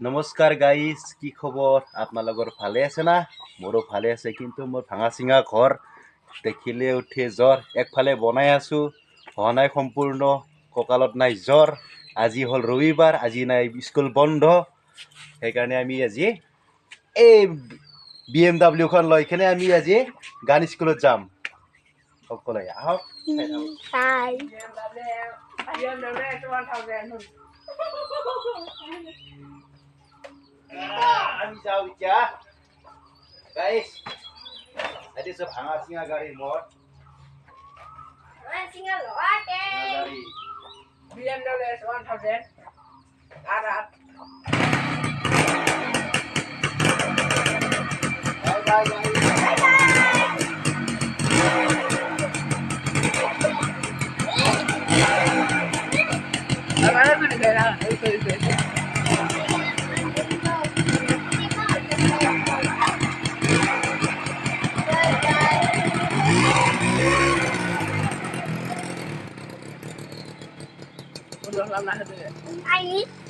নমস্কাৰ গাইজ, কি খবৰ? আপোনালোকৰ ভালে আছে না? মোৰো ভালে আছে, কিন্তু মোৰ ভাঙা চিঙা ঘৰ দেখিলে উঠে জ্বৰ। একফালে বনাই আছোঁ, হোৱা নাই সম্পূৰ্ণ, কঁকালত নাই জ্বৰ। আজি হ'ল ৰবিবাৰ, আজি নাই স্কুল বন্ধ। সেইকাৰণে আমি আজি এই BMW খন লৈ কিনে আমি আজি গান স্কুলত যাম। সকলোৱে আহক। আমি যাওঁ এতিয়া গাইজ। এটি সব ভাঙা চিঙা গাড়ী মোৰ গাড়ী BMW S1000 RR bye bye Ahora me queda eso. Udah lama deh.